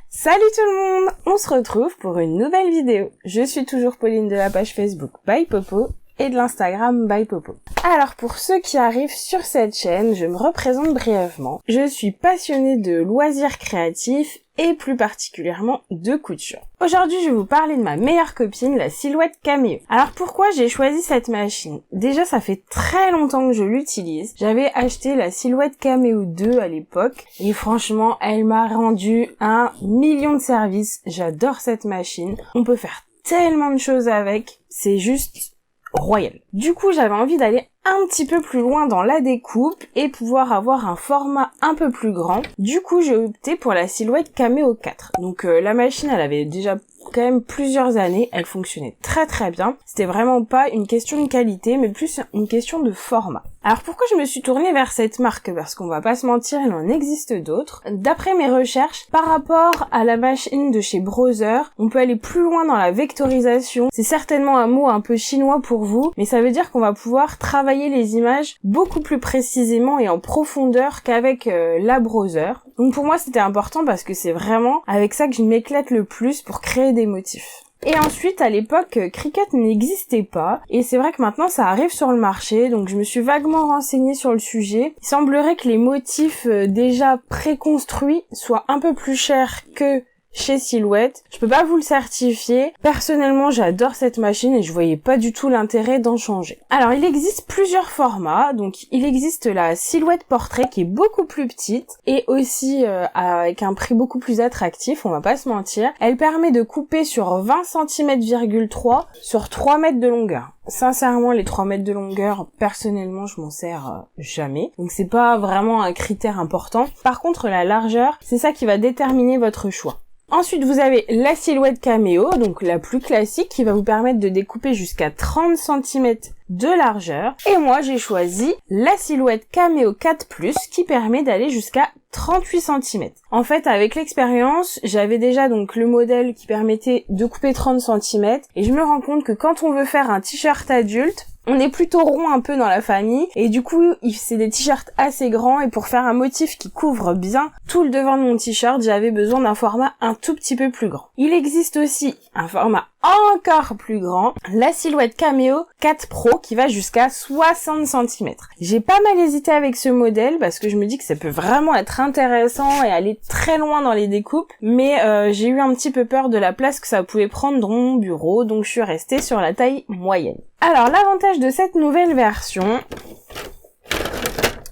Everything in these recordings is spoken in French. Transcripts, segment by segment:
Salut tout le monde, on se retrouve pour une nouvelle vidéo. Je suis toujours Pauline de la page Facebook By Popo et de l'Instagram By Popo. Alors pour ceux qui arrivent sur cette chaîne, je me représente brièvement. Je suis passionnée de loisirs créatifs et plus particulièrement de couture. Aujourd'hui, je vais vous parler de ma meilleure copine, la Silhouette Cameo. Alors pourquoi j'ai choisi cette machine? Déjà, ça fait très longtemps que je l'utilise. J'avais acheté la Silhouette Cameo 2 à l'époque et franchement, elle m'a rendu 1 million de services. J'adore cette machine. On peut faire tellement de choses avec. C'est juste royal. Du coup, j'avais envie d'aller un petit peu plus loin dans la découpe et pouvoir avoir un format un peu plus grand. Du coup, j'ai opté pour la Silhouette Cameo 4. Donc la machine, elle avait déjà quand même plusieurs années, elle fonctionnait très très bien. C'était vraiment pas une question de qualité, mais plus une question de format. Alors pourquoi je me suis tournée vers cette marque? Parce qu'on va pas se mentir, il en existe d'autres. D'après mes recherches, par rapport à la machine de chez Brother, on peut aller plus loin dans la vectorisation. C'est certainement un mot un peu chinois pour vous, mais ça veut dire qu'on va pouvoir travailler les images beaucoup plus précisément et en profondeur qu'avec la Brother. Donc pour moi c'était important parce que c'est vraiment avec ça que je m'éclate le plus pour créer des motifs. Et ensuite, à l'époque, Cricut n'existait pas, et c'est vrai que maintenant ça arrive sur le marché, donc je me suis vaguement renseignée sur le sujet. Il semblerait que les motifs déjà préconstruits soient un peu plus chers que chez Silhouette. Je peux pas vous le certifier. Personnellement, j'adore cette machine et je voyais pas du tout l'intérêt d'en changer. Alors, il existe plusieurs formats. Donc, il existe la Silhouette Portrait qui est beaucoup plus petite et aussi avec un prix beaucoup plus attractif, on va pas se mentir. Elle permet de couper sur 20 cm,3 sur 3 mètres de longueur. Sincèrement, les 3 mètres de longueur, personnellement, je m'en sers jamais. Donc, c'est pas vraiment un critère important. Par contre, la largeur, c'est ça qui va déterminer votre choix. Ensuite, vous avez la Silhouette Cameo, donc la plus classique, qui va vous permettre de découper jusqu'à 30 cm de largeur. Et moi, j'ai choisi la Silhouette Cameo 4+, qui permet d'aller jusqu'à 38 cm. En fait, avec l'expérience, j'avais déjà donc le modèle qui permettait de couper 30 cm, et je me rends compte que quand on veut faire un t-shirt adulte, on est plutôt rond un peu dans la famille, et du coup, c'est des t-shirts assez grands, et pour faire un motif qui couvre bien tout le devant de mon t-shirt, j'avais besoin d'un format un tout petit peu plus grand. Il existe aussi un format encore plus grand, la Silhouette Cameo 4 Pro, qui va jusqu'à 60 cm. J'ai pas mal hésité avec ce modèle, parce que je me dis que ça peut vraiment être intéressant et aller très loin dans les découpes, mais j'ai eu un petit peu peur de la place que ça pouvait prendre dans mon bureau, donc je suis restée sur la taille moyenne. Alors, l'avantage de cette nouvelle version,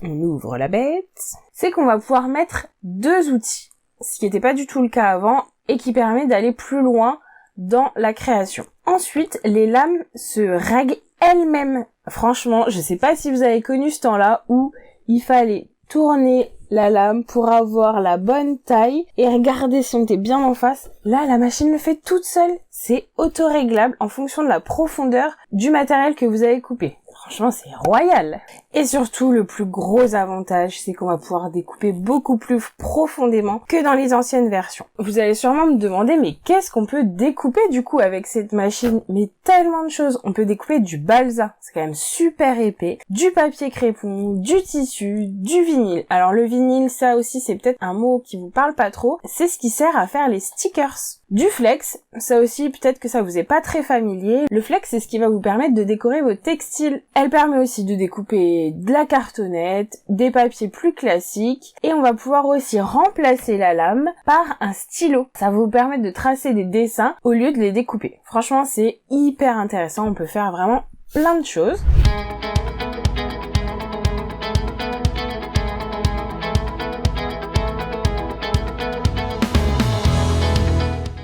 on ouvre la bête, c'est qu'on va pouvoir mettre 2 outils, ce qui n'était pas du tout le cas avant, et qui permet d'aller plus loin dans la création. Ensuite, les lames se règlent elles-mêmes. Franchement, je sais pas si vous avez connu ce temps-là où il fallait tourner la lame pour avoir la bonne taille et regarder si on était bien en face. Là, la machine le fait toute seule. C'est auto-réglable en fonction de la profondeur du matériel que vous avez coupé. Franchement, c'est royal. Et surtout, le plus gros avantage, c'est qu'on va pouvoir découper beaucoup plus profondément que dans les anciennes versions. Vous allez sûrement me demander, mais qu'est-ce qu'on peut découper du coup avec cette machine? Mais tellement de choses. On peut découper du balsa, c'est quand même super épais, du papier crépon, du tissu, du vinyle. Alors le vinyle, ça aussi, c'est peut-être un mot qui vous parle pas trop. C'est ce qui sert à faire les stickers. Du flex, ça aussi, peut-être que ça vous est pas très familier. Le flex, c'est ce qui va vous permettre de décorer vos textiles. Elle permet aussi de découper de la cartonnette, des papiers plus classiques, et on va pouvoir aussi remplacer la lame par un stylo. Ça va vous permettre de tracer des dessins au lieu de les découper. Franchement, c'est hyper intéressant, on peut faire vraiment plein de choses.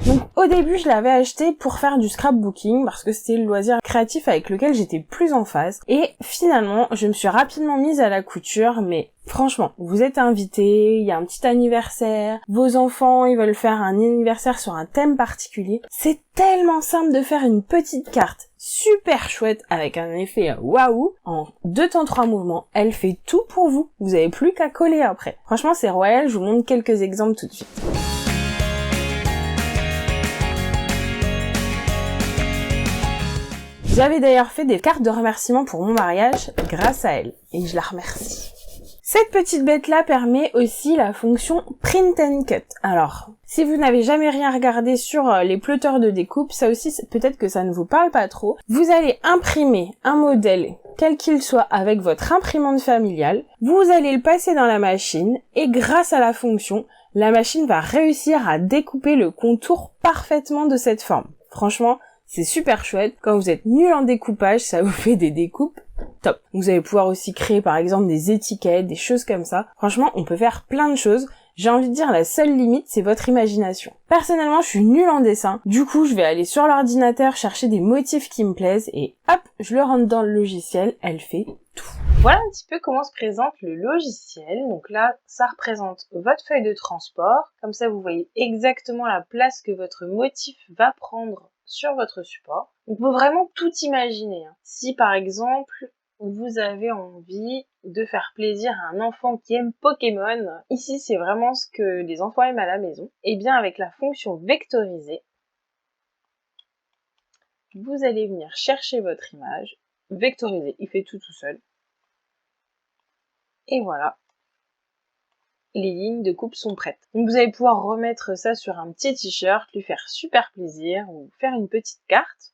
Donc au début, je l'avais acheté pour faire du scrapbooking parce que c'était le loisir créatif avec lequel j'étais plus en phase. Et finalement, je me suis rapidement mise à la couture, mais franchement, vous êtes invités, il y a un petit anniversaire, vos enfants, ils veulent faire un anniversaire sur un thème particulier. C'est tellement simple de faire une petite carte super chouette avec un effet waouh. En 2 temps 3 mouvements, elle fait tout pour vous. Vous avez plus qu'à coller après. Franchement, c'est royal, je vous montre quelques exemples tout de suite. J'avais d'ailleurs fait des cartes de remerciement pour mon mariage grâce à elle, et je la remercie. Cette petite bête-là permet aussi la fonction Print and Cut. Alors, Si vous n'avez jamais rien regardé sur les plotteurs de découpe, ça aussi peut-être que ça ne vous parle pas trop. Vous allez imprimer un modèle quel qu'il soit avec votre imprimante familiale, vous allez le passer dans la machine et grâce à la fonction, la machine va réussir à découper le contour parfaitement de cette forme. Franchement, c'est super chouette. Quand vous êtes nul en découpage, ça vous fait des découpes top. Vous allez pouvoir aussi créer par exemple des étiquettes, des choses comme ça. Franchement, on peut faire plein de choses. J'ai envie de dire la seule limite, c'est votre imagination. Personnellement, je suis nulle en dessin. Du coup, je vais aller sur l'ordinateur chercher des motifs qui me plaisent et hop, je le rentre dans le logiciel. Elle fait tout. Voilà un petit peu comment se présente le logiciel. Donc là, ça représente votre feuille de transport. Comme ça, vous voyez exactement la place que votre motif va prendre sur votre support. On peut vraiment tout imaginer. Si par exemple, vous avez envie de faire plaisir à un enfant qui aime Pokémon, ici c'est vraiment ce que les enfants aiment à la maison, et bien avec la fonction vectoriser, vous allez venir chercher votre image, vectoriser, il fait tout seul, et voilà, les lignes de coupe sont prêtes. Donc vous allez pouvoir remettre ça sur un petit t-shirt, lui faire super plaisir, ou faire une petite carte.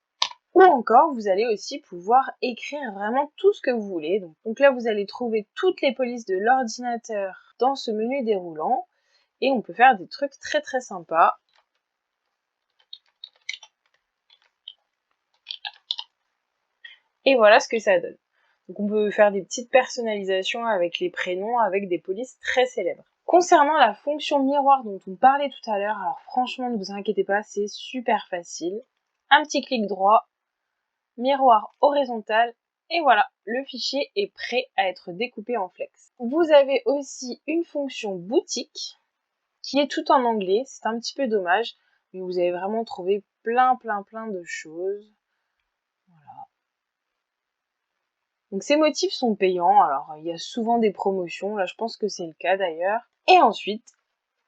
Ou encore, vous allez aussi pouvoir écrire vraiment tout ce que vous voulez. Donc là, vous allez trouver toutes les polices de l'ordinateur dans ce menu déroulant. Et on peut faire des trucs très très sympas. Et voilà ce que ça donne. Donc on peut faire des petites personnalisations avec les prénoms, avec des polices très célèbres. Concernant la fonction miroir dont on parlait tout à l'heure, alors franchement, ne vous inquiétez pas, c'est super facile. Un petit clic droit, miroir horizontal, et voilà, le fichier est prêt à être découpé en flex. Vous avez aussi une fonction boutique qui est tout en anglais, c'est un petit peu dommage, mais vous avez vraiment trouvé plein de choses. Voilà. Donc ces motifs sont payants, alors il y a souvent des promotions, là je pense que c'est le cas d'ailleurs. Et ensuite,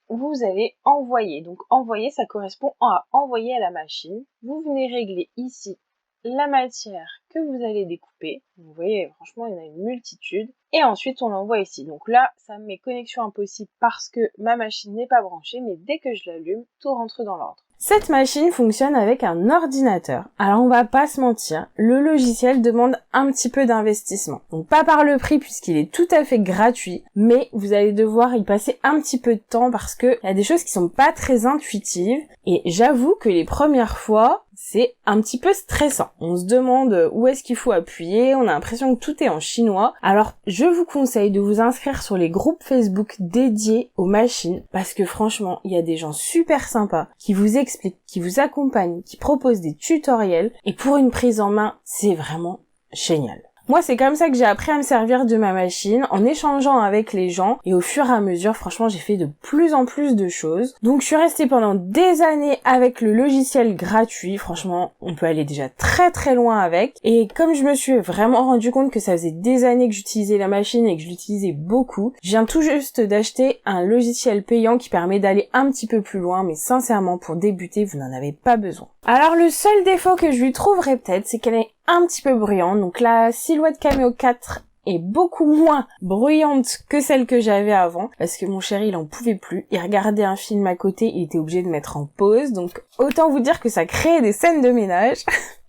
vous allez envoyer. Donc envoyer, ça correspond à envoyer à la machine. Vous venez régler ici la matière que vous allez découper. Vous voyez, franchement, il y en a une multitude. Et ensuite, on l'envoie ici. Donc là, ça me met connexion impossible parce que ma machine n'est pas branchée, mais dès que je l'allume, tout rentre dans l'ordre. Cette machine fonctionne avec un ordinateur. Alors on va pas se mentir, le logiciel demande un petit peu d'investissement. Donc pas par le prix puisqu'il est tout à fait gratuit, mais vous allez devoir y passer un petit peu de temps parce que il y a des choses qui sont pas très intuitives et j'avoue que les premières fois, c'est un petit peu stressant. On se demande où est-ce qu'il faut appuyer, on a l'impression que tout est en chinois. Alors, je vous conseille de vous inscrire sur les groupes Facebook dédiés aux machines parce que franchement, il y a des gens super sympas qui vous expliquent, qui vous accompagnent, qui proposent des tutoriels et pour une prise en main, c'est vraiment génial. Moi, c'est comme ça que j'ai appris à me servir de ma machine, en échangeant avec les gens, et au fur et à mesure, franchement, j'ai fait de plus en plus de choses. Donc, je suis restée pendant des années avec le logiciel gratuit. Franchement, on peut aller déjà très loin avec. Et comme je me suis vraiment rendu compte que ça faisait des années que j'utilisais la machine et que je l'utilisais beaucoup, je viens tout juste d'acheter un logiciel payant qui permet d'aller un petit peu plus loin, mais sincèrement, pour débuter, vous n'en avez pas besoin. Alors, le seul défaut que je lui trouverais peut-être, c'est qu'elle est un petit peu bruyante. Donc la Silhouette Cameo 4 est beaucoup moins bruyante que celle que j'avais avant parce que mon chéri il en pouvait plus, il regardait un film à côté, il était obligé de mettre en pause, donc autant vous dire que ça crée des scènes de ménage.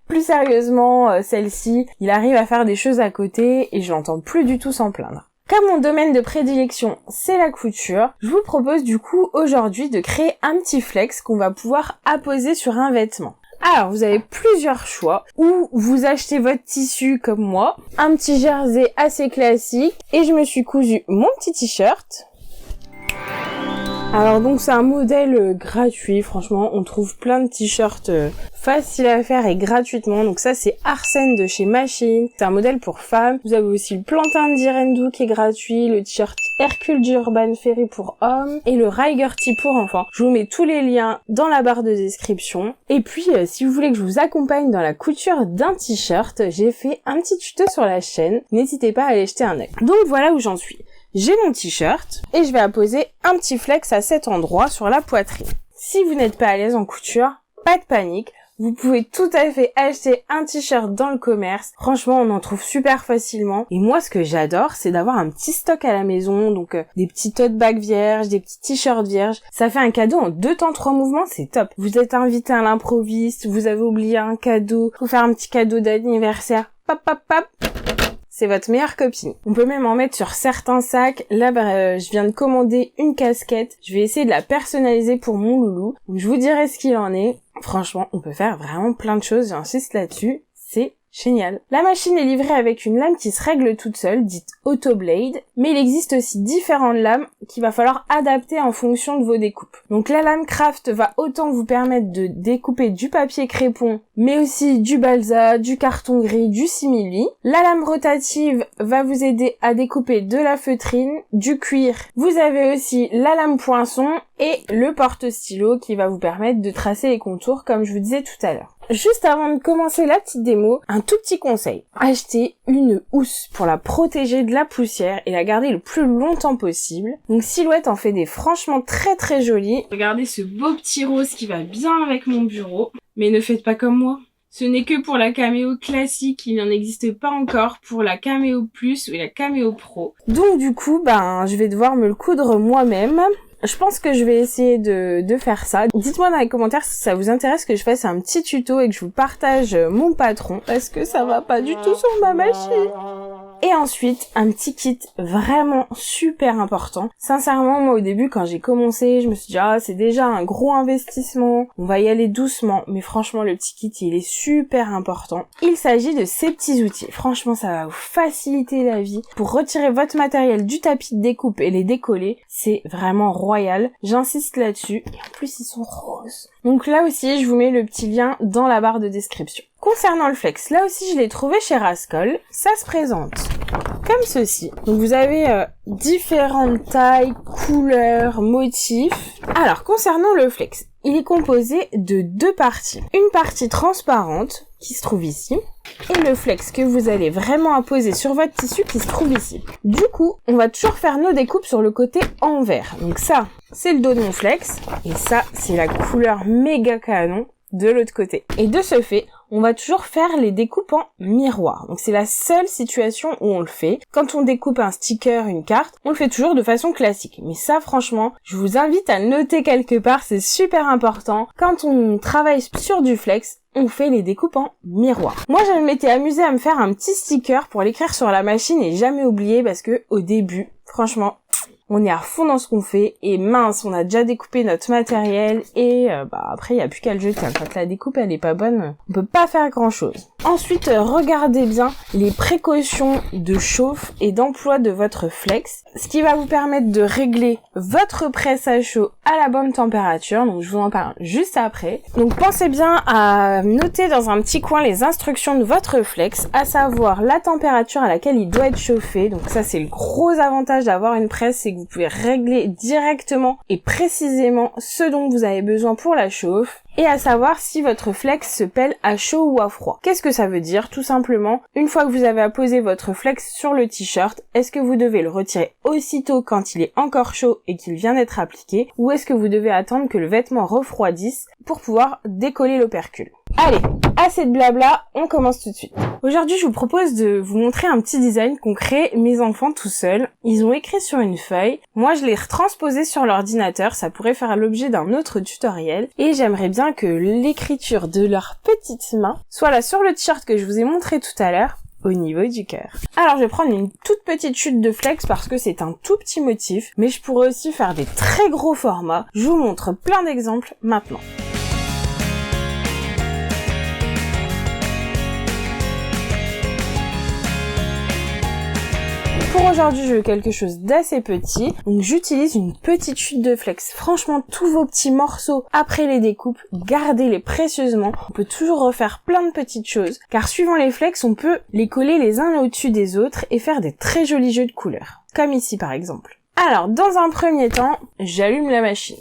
Plus sérieusement, celle-ci, il arrive à faire des choses à côté et je l'entends plus du tout s'en plaindre. Comme mon domaine de prédilection, c'est la couture, je vous propose du coup aujourd'hui de créer un petit flex qu'on va pouvoir apposer sur un vêtement. Alors, vous avez plusieurs choix, ou vous achetez votre tissu comme moi, un petit jersey assez classique, et je me suis cousu mon petit t-shirt. Alors donc c'est un modèle gratuit, franchement, on trouve plein de t-shirts faciles à faire et gratuitement. Donc ça c'est Arsène de chez Machine, c'est un modèle pour femmes. Vous avez aussi le plantain d'Irendou qui est gratuit, le t-shirt Hercule d'Urban Ferry pour hommes et le Riger Tee pour enfants. Je vous mets tous les liens dans la barre de description. Et puis si vous voulez que je vous accompagne dans la couture d'un t-shirt, j'ai fait un petit tuto sur la chaîne, n'hésitez pas à aller jeter un œil. Donc voilà où j'en suis. J'ai mon t-shirt et je vais apposer un petit flex à cet endroit sur la poitrine. Si vous n'êtes pas à l'aise en couture, pas de panique, Vous pouvez tout à fait acheter un t-shirt dans le commerce. Franchement, on en trouve super facilement. Et moi, ce que j'adore, c'est d'avoir un petit stock à la maison. Donc, des petits tote bags vierges, des petits t-shirts vierges. Ça fait un cadeau en 2 temps 3 mouvements, c'est top. Vous êtes invité à l'improviste, vous avez oublié un cadeau, faut faire un petit cadeau d'anniversaire. Pop, pop, pop. C'est votre meilleure copine. On peut même en mettre sur certains sacs. Là, je viens de commander une casquette. Je vais essayer de la personnaliser pour mon loulou. Donc, je vous dirai ce qu'il en est. Franchement, on peut faire vraiment plein de choses. J'insiste là-dessus. C'est génial. La machine est livrée avec une lame qui se règle toute seule, dite Autoblade, mais il existe aussi différentes lames qu'il va falloir adapter en fonction de vos découpes. Donc la lame Craft va autant vous permettre de découper du papier crépon, mais aussi du balsa, du carton gris, du simili. La lame rotative va vous aider à découper de la feutrine, du cuir. Vous avez aussi la lame poinçon et le porte-stylo qui va vous permettre de tracer les contours comme je vous disais tout à l'heure. Juste avant de commencer la petite démo, un tout petit conseil. Achetez une housse pour la protéger de la poussière et la garder le plus longtemps possible. Donc Silhouette en fait des franchement très très jolis. Regardez ce beau petit rose qui va bien avec mon bureau. Mais ne faites pas comme moi. Ce n'est que pour la Cameo classique, il n'en existe pas encore pour la Cameo Plus ou la Cameo Pro. Donc du coup, je vais devoir me le coudre moi-même. Je pense que je vais essayer de faire ça. Dites-moi dans les commentaires si ça vous intéresse que je fasse un petit tuto et que je vous partage mon patron, parce que ça va pas du tout sur ma machine. Et ensuite, un petit kit vraiment super important. Sincèrement, moi au début quand j'ai commencé, je me suis dit c'est déjà un gros investissement, on va y aller doucement, mais franchement le petit kit il est super important. Il s'agit de ces petits outils. Franchement ça va vous faciliter la vie. Pour retirer votre matériel du tapis de découpe et les décoller, c'est vraiment royal. J'insiste là-dessus. Et en plus ils sont roses. Donc là aussi je vous mets le petit lien dans la barre de description. Concernant le flex, là aussi je l'ai trouvé chez Rascol. Ça se présente comme ceci. Donc vous avez différentes tailles, couleurs, motifs. Alors concernant le flex, il est composé de 2 parties. Une partie transparente qui se trouve ici et le flex que vous allez vraiment apposer sur votre tissu qui se trouve ici. Du coup, on va toujours faire nos découpes sur le côté envers. Donc ça, c'est le dos de mon flex et ça, c'est la couleur méga canon de l'autre côté. Et de ce fait, on va toujours faire les découpes en miroir. Donc c'est la seule situation où on le fait. Quand on découpe un sticker, une carte, on le fait toujours de façon classique. Mais ça franchement, je vous invite à le noter quelque part, c'est super important. Quand on travaille sur du flex, on fait les découpes en miroir. Moi je m'étais amusée à me faire un petit sticker pour l'écrire sur la machine et jamais oublier parce que au début, franchement, on est à fond dans ce qu'on fait et mince, on a déjà découpé notre matériel et après il n'y a plus qu'à le jeter. Quand la découpe elle est pas bonne, on peut pas faire grand chose. Ensuite, regardez bien les précautions de chauffe et d'emploi de votre flex, ce qui va vous permettre de régler votre presse à chaud à la bonne température. Donc je vous en parle juste après. Donc pensez bien à noter dans un petit coin les instructions de votre flex, à savoir la température à laquelle il doit être chauffé. Donc ça c'est le gros avantage d'avoir une presse, c'est que vous pouvez régler directement et précisément ce dont vous avez besoin pour la chauffe. Et à savoir si votre flex se pèle à chaud ou à froid. Qu'est-ce que ça veut dire? Tout simplement, une fois que vous avez apposé votre flex sur le t-shirt, est-ce que vous devez le retirer aussitôt quand il est encore chaud et qu'il vient d'être appliqué, ou est-ce que vous devez attendre que le vêtement refroidisse pour pouvoir décoller l'opercule? Allez, assez de blabla, on commence tout de suite. Aujourd'hui, je vous propose de vous montrer un petit design qu'ont créé mes enfants tout seuls. Ils ont écrit sur une feuille, moi je l'ai retransposé sur l'ordinateur, ça pourrait faire l'objet d'un autre tutoriel, et j'aimerais bien que l'écriture de leurs petites mains soit là sur le t-shirt que je vous ai montré tout à l'heure, au niveau du cœur. Alors je vais prendre une toute petite chute de flex parce que c'est un tout petit motif, mais je pourrais aussi faire des très gros formats. Je vous montre plein d'exemples maintenant. Pour aujourd'hui, je veux quelque chose d'assez petit, donc j'utilise une petite chute de flex. Franchement, tous vos petits morceaux, après les découpes, gardez-les précieusement. On peut toujours refaire plein de petites choses, car suivant les flex, on peut les coller les uns au-dessus des autres et faire des très jolis jeux de couleurs. Comme ici par exemple. Alors, dans un premier temps, j'allume la machine.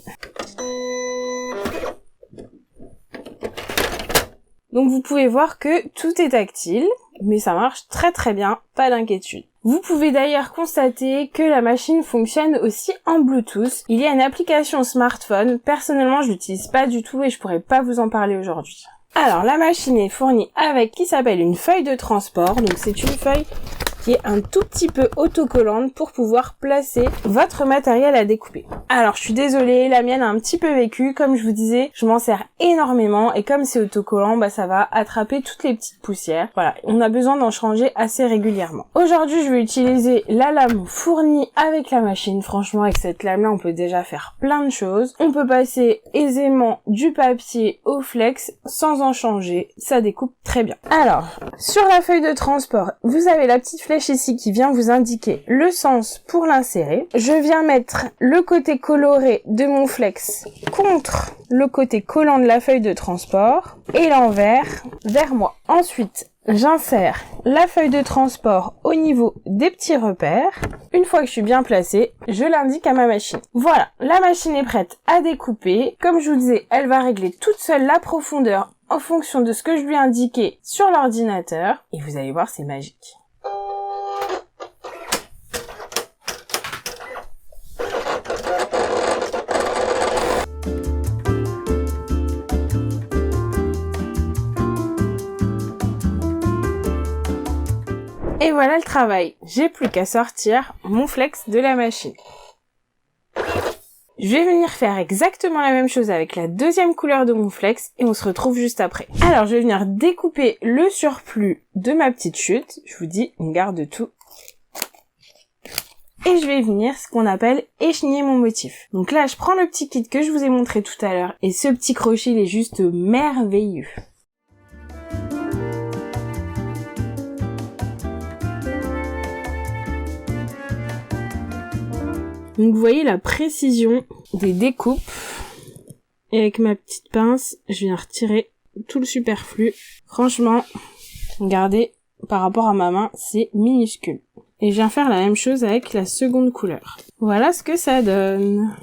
Donc vous pouvez voir que tout est tactile, mais ça marche très très bien, pas d'inquiétude. Vous pouvez d'ailleurs constater que la machine fonctionne aussi en Bluetooth. Il y a une application smartphone, personnellement je l'utilise pas du tout et je pourrais pas vous en parler aujourd'hui. Alors la machine est fournie avec qui s'appelle une feuille de transport, donc c'est une feuille qui est un tout petit peu autocollante pour pouvoir placer votre matériel à découper. Alors je suis désolée, la mienne a un petit peu vécu, comme je vous disais, je m'en sers énormément et comme c'est autocollant, bah ça va attraper toutes les petites poussières. Voilà, on a besoin d'en changer assez régulièrement. Aujourd'hui je vais utiliser la lame fournie avec la machine. Franchement avec cette lame là on peut déjà faire plein de choses. On peut passer aisément du papier au flex sans en changer, ça découpe très bien. Alors sur la feuille de transport, vous avez la petite flèche ici qui vient vous indiquer le sens pour l'insérer. Je viens mettre le côté coloré de mon flex contre le côté collant de la feuille de transport et l'envers vers moi. Ensuite, j'insère la feuille de transport au niveau des petits repères. Une fois que je suis bien placée, je l'indique à ma machine. Voilà, la machine est prête à découper. Comme je vous disais, elle va régler toute seule la profondeur en fonction de ce que je lui ai indiqué sur l'ordinateur. Et vous allez voir, c'est magique. Et voilà le travail. J'ai plus qu'à sortir mon flex de la machine. Je vais venir faire exactement la même chose avec la deuxième couleur de mon flex et on se retrouve juste après. Alors je vais venir découper le surplus de ma petite chute. Je vous dis, on garde tout. Et je vais venir ce qu'on appelle écheniller mon motif. Donc là je prends le petit kit que je vous ai montré tout à l'heure et ce petit crochet il est juste merveilleux. Donc vous voyez la précision des découpes. Et avec ma petite pince, je viens retirer tout le superflu. Franchement, regardez, par rapport à ma main, c'est minuscule. Et je viens faire la même chose avec la seconde couleur. Voilà ce que ça donne.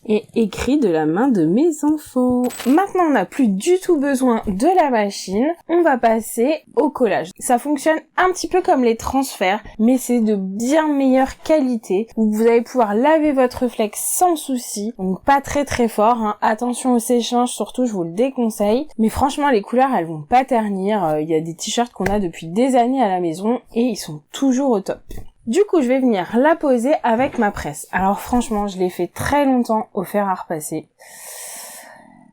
Et écrit de la main de mes enfants. Maintenant, on n'a plus du tout besoin de la machine. On va passer au collage. Ça fonctionne un petit peu comme les transferts, mais c'est de bien meilleure qualité. Vous allez pouvoir laver votre flex sans souci. Donc pas très très fort, hein. Attention au séchage, surtout je vous le déconseille. Mais franchement, les couleurs, elles vont pas ternir. Il y a des t-shirts qu'on a depuis des années à la maison et ils sont toujours au top. Du coup, je vais venir la poser avec ma presse. Alors franchement, je l'ai fait très longtemps au fer à repasser.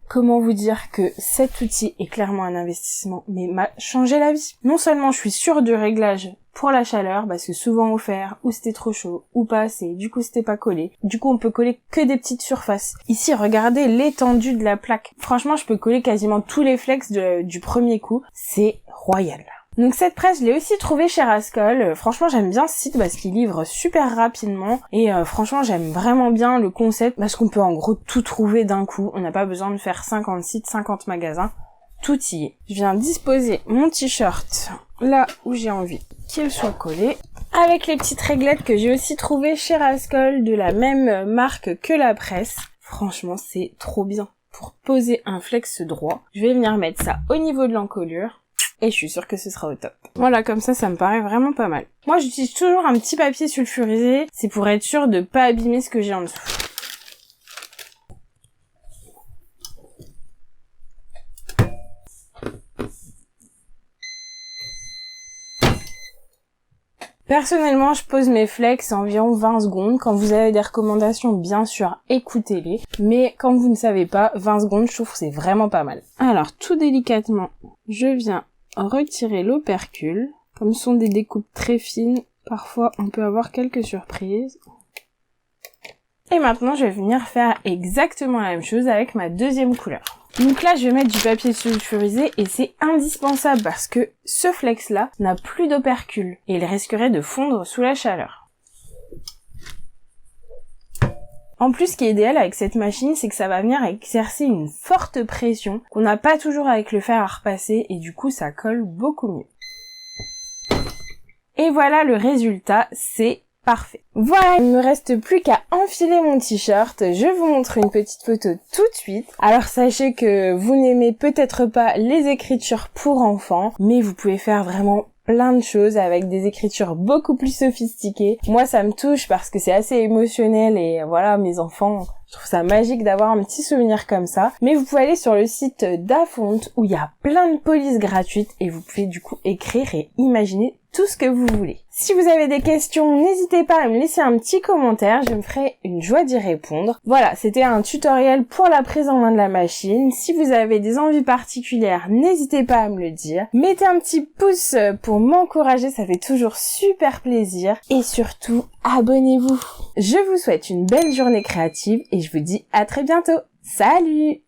Comment vous dire que cet outil est clairement un investissement, mais m'a changé la vie. Non seulement je suis sûre du réglage pour la chaleur, parce que souvent au fer, ou c'était trop chaud, ou pas assez, du coup c'était pas collé. Du coup, on peut coller que des petites surfaces. Ici, regardez l'étendue de la plaque. Franchement, je peux coller quasiment tous les flex du premier coup. C'est royal. Donc cette presse, je l'ai aussi trouvée chez Rascol. Franchement, j'aime bien ce site parce qu'il livre super rapidement. Et franchement, j'aime vraiment bien le concept parce qu'on peut en gros tout trouver d'un coup. On n'a pas besoin de faire 50 sites, 50 magasins. Tout y est. Je viens disposer mon t-shirt là où j'ai envie qu'il soit collé. Avec les petites réglettes que j'ai aussi trouvées chez Rascol de la même marque que la presse. Franchement, c'est trop bien. Pour poser un flex droit, je vais venir mettre ça au niveau de l'encolure. Et je suis sûre que ce sera au top. Voilà, comme ça me paraît vraiment pas mal. Moi, j'utilise toujours un petit papier sulfurisé. C'est pour être sûr de pas abîmer ce que j'ai en dessous. Personnellement, je pose mes flex environ 20 secondes. Quand vous avez des recommandations, bien sûr, écoutez-les. Mais quand vous ne savez pas, 20 secondes, je trouve que c'est vraiment pas mal. Alors, tout délicatement, je viens retirer l'opercule. Comme ce sont des découpes très fines, parfois on peut avoir quelques surprises. Et maintenant, je vais venir faire exactement la même chose avec ma deuxième couleur. Donc là, je vais mettre du papier sulfurisé et c'est indispensable parce que ce flex-là n'a plus d'opercule et il risquerait de fondre sous la chaleur. En plus, ce qui est idéal avec cette machine, c'est que ça va venir exercer une forte pression qu'on n'a pas toujours avec le fer à repasser et du coup, ça colle beaucoup mieux. Et voilà le résultat, c'est parfait. Voilà, il ne me reste plus qu'à enfiler mon t-shirt. Je vous montre une petite photo tout de suite. Alors sachez que vous n'aimez peut-être pas les écritures pour enfants, mais vous pouvez faire vraiment plein de choses avec des écritures beaucoup plus sophistiquées. Moi, ça me touche parce que c'est assez émotionnel et voilà, mes enfants, je trouve ça magique d'avoir un petit souvenir comme ça. Mais vous pouvez aller sur le site d'Afont où il y a plein de polices gratuites et vous pouvez du coup écrire et imaginer tout ce que vous voulez. Si vous avez des questions, n'hésitez pas à me laisser un petit commentaire, je me ferai une joie d'y répondre. Voilà, c'était un tutoriel pour la prise en main de la machine. Si vous avez des envies particulières, n'hésitez pas à me le dire. Mettez un petit pouce pour m'encourager, ça fait toujours super plaisir. Et surtout, abonnez-vous. Je vous souhaite une belle journée créative et je vous dis à très bientôt. Salut!